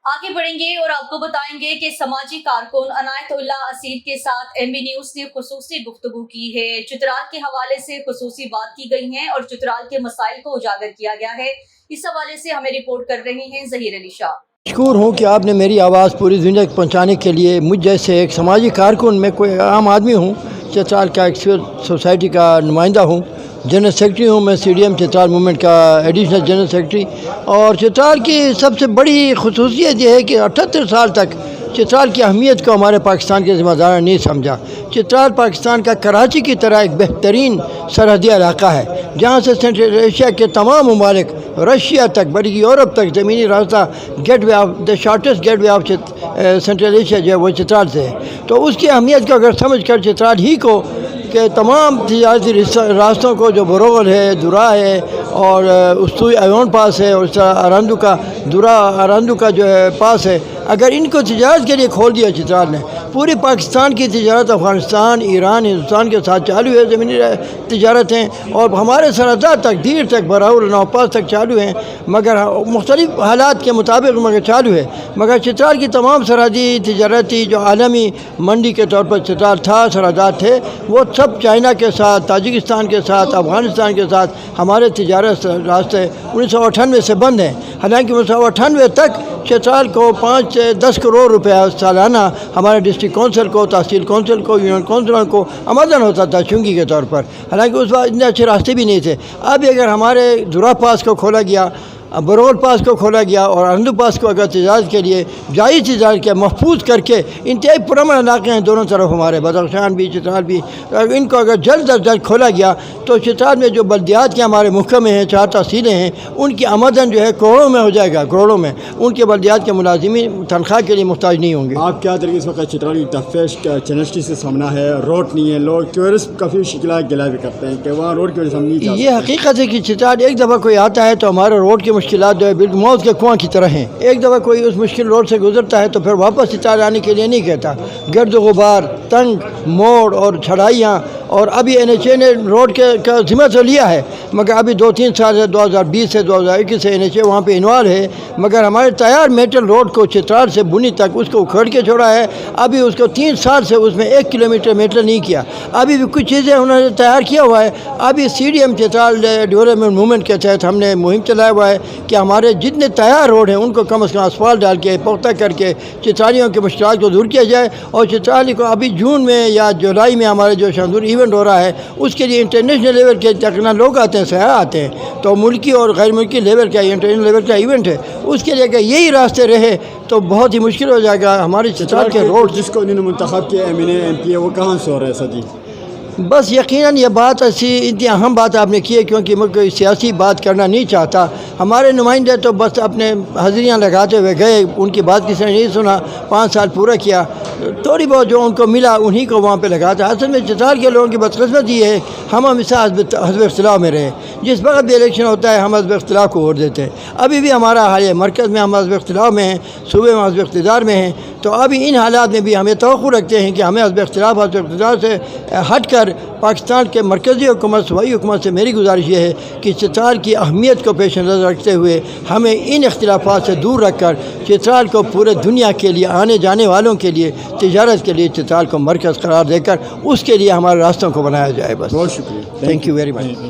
आगे बढ़ेंगे और आपको बताएंगे कि समाजी कारकुन अनायतुल्लाह असीर के साथ एमबी न्यूज ने खुसूसी गुफ्तगू की है। चित्राल के हवाले से खुसूसी बात की गई है और चित्राल के मसाइल को उजागर किया गया है। इस हवाले से हमें रिपोर्ट कर रहे हैं ज़हीर अली शाह। मशकूर हूँ कि आपने मेरी आवाज़ पूरी दुनिया तक पहुँचाने के लिए मुझ जैसे एक समाजी कारकुन, मैं कोई आम आदमी हूँ, चित्राल का एक सोसाइटी का नुमाइंदा हूँ, जनरल सेक्रेटरी हूँ मैं CDM चित्राल मूवमेंट का एडिशनल जनरल सेक्रेटरी। और चित्राल की सबसे बड़ी खसूसियत यह है कि 78 साल तक चित्राल की अहमियत को हमारे पाकिस्तान के ज़िम्मेदार ने नहीं समझा। चित्राल पाकिस्तान का कराची की तरह एक बेहतरीन सरहदी इलाका है, जहाँ से सेंट्रल एशिया के तमाम ममालिक, रशिया तक, बल्कि यूरोप तक ज़मीनी रास्ता gateway of the shortest gateway of central Asia जो है वो चित्राल से है। तो उसकी अहमियत को अगर समझ कर चित्राल ही को कि तमाम तजारती रास्तों को जो बरोगल है, दुरा है और उस्तुई आयोन पास है और अरांदू का दुरा अरांदू का जो है पास है, अगर इनको तजारत के लिए खोल दिया चित्राल ने, पूरी पाकिस्तान की तजारत अफ़गानिस्तान, ईरान, हिंदुस्तान के साथ चालू है, ज़मीनी तजारतें, और हमारे सरहद तक दीर तक बराउल नौपास तक चालू हैं, मगर मुख्तलिफ हालात के मुताबिक मगर चालू है। मगर चित्राल की तमाम सरहदी तजारती जो आलमी मंडी के तौर पर चित्राल था, सरहदात थे, वो सब चाइना के साथ, ताजिकिस्तान के साथ, अफ़गानिस्तान के साथ हमारे तजारत रास्ते 1998 से बंद हैं। हालांकि 1998 तक चित्राल को 5 से 10 करोड़ रुपया सालाना हमारे डिस्ट्रिक्ट कौंसिल को, तहसील कौंसिल को, यूनियन कौंसिलों को आमदन होता था चुंगी के तौर पर। हालांकि उस वक्त इतने अच्छे रास्ते भी नहीं थे। अब अगर हमारे दुरा पास को खोला गया, बरोल पास को खोला गया और अरंदू पास को अगर तजारत के लिए जायज़ तजारत के महफूज करके, इंतहाई पुरअमन इलाके हैं दोनों तरफ हमारे, बदख्शान भी, चित्राल भी, इनको अगर जल्द अज जल्द खोला गया तो चित्राल में जो बल्दियात के हमारे महकमे हैं, 4 तहसीलें हैं, उनकी आमदन जो है करोड़ों में हो जाएगा, करोड़ों में। उनके बल्दियात के मुलाजिमीन तनख्वाह के लिए मुहताज नहीं होंगे। आप क्या तरीके इस वक्त चित्राल की टफेश चैनस्टी से सामना है, रोड नहीं है, लोग टूरिस्ट काफ़ी शिकलात गिला भी करते हैं कि वहाँ रोड की वजह से हम नहीं जा सकते। ये हकीकत है कि चित्राल एक दफ़ा कोई आता है तो हमारे रोड की मुश्किलात जो है बिल्कुल मौत के कुआं की तरह हैं। एक दफ़ा कोई उस मुश्किल रोड से गुजरता है तो फिर वापस चित्राल आने के लिए नहीं कहता। गर्द गुबार, तंग मोड़ और चढ़ाइयाँ, और अभी NHA ने रोड का जिम्मा तो लिया है, मगर अभी 2-3 साल से 2020 से 2021 से NHA वहाँ पे इन्वॉल्व है, मगर हमारे तैयार मेटल रोड को चित्राल से बुनी तक उसको उखड़ के छोड़ा है। अभी उसको 3 साल से उसमें 1 किलोमीटर मेटल नहीं किया। अभी भी कुछ चीज़ें उन्होंने तैयार किया हुआ है। अभी CDM चित्राल डेवलपमेंट मूवमेंट के तहत हमने मुहिम चलाया हुआ है कि हमारे जितने तैयार रोड हैं उनको कम अज़ कम असफाल्ट डाल के, पुख्ता करके चित्रालियों की मुश्किलात को दूर किया जाए। और चित्राली को अभी जून में या जुलाई में हमारे जो शानदार इवेंट हो रहा है उसके लिए इंटरनेशनल लेवल के तकना लोग आते हैं, सयाह आते हैं, तो मुल्की और गैर मुल्की लेवल का, इंटरनेशनल लेवल का इवेंट है। उसके लिए अगर यही रास्ते रहे तो बहुत ही मुश्किल हो जाएगा हमारे चित्राल के रोड। जिसको उन्होंने मुंतखब किया MNA MP है, वो कहाँ से हो रहा है सर जी? बस यकीनन ये बात ऐसी इतनी अहम बात आपने की है, क्योंकि मैं कोई सियासी बात करना नहीं चाहता। हमारे नुमाइंदे तो बस अपने हाजिरियाँ लगाते हुए गए, उनकी बात किसी ने नहीं सुना, 5 साल पूरा किया, थोड़ी बहुत जो उनको मिला उन्हीं को वहाँ पे लगाता। असल में चित्राल के लोगों की बदकिस्मत ये है, हम हमेशा हज़ब इख्तिलाफ में रहे। जिस वक्त भी इलेक्शन होता है हम हज़ब इख्तिलाफ को वोट देते हैं। अभी भी हमारा हाल है, मरकज़ में हम हज़ब इख्तिलाफ में हैं, सूबे में हज़ब इख्तिदार में हैं। तो अभी इन हालात में भी हमें तवक्कुह रखते हैं कि हमें हज़ब इख्तिदार से हट कर पाकिस्तान के मरकज़ी हुकूमत, सूबाई हुकूमत से मेरी गुजारिश ये है कि चित्राल की अहमियत को पेश नज़र रखते हुए हमें इन इख्तिलाफ़ात से दूर रख कर चित्राल को पूरे दुनिया के लिए, आने जाने वालों के लिए, तिजारत के लिए चित्राल को मरकज़ करार देकर उसके लिए हमारे रास्तों को बनाया जाए। बस बहुत शुक्रिया, थैंक यू वेरी मच।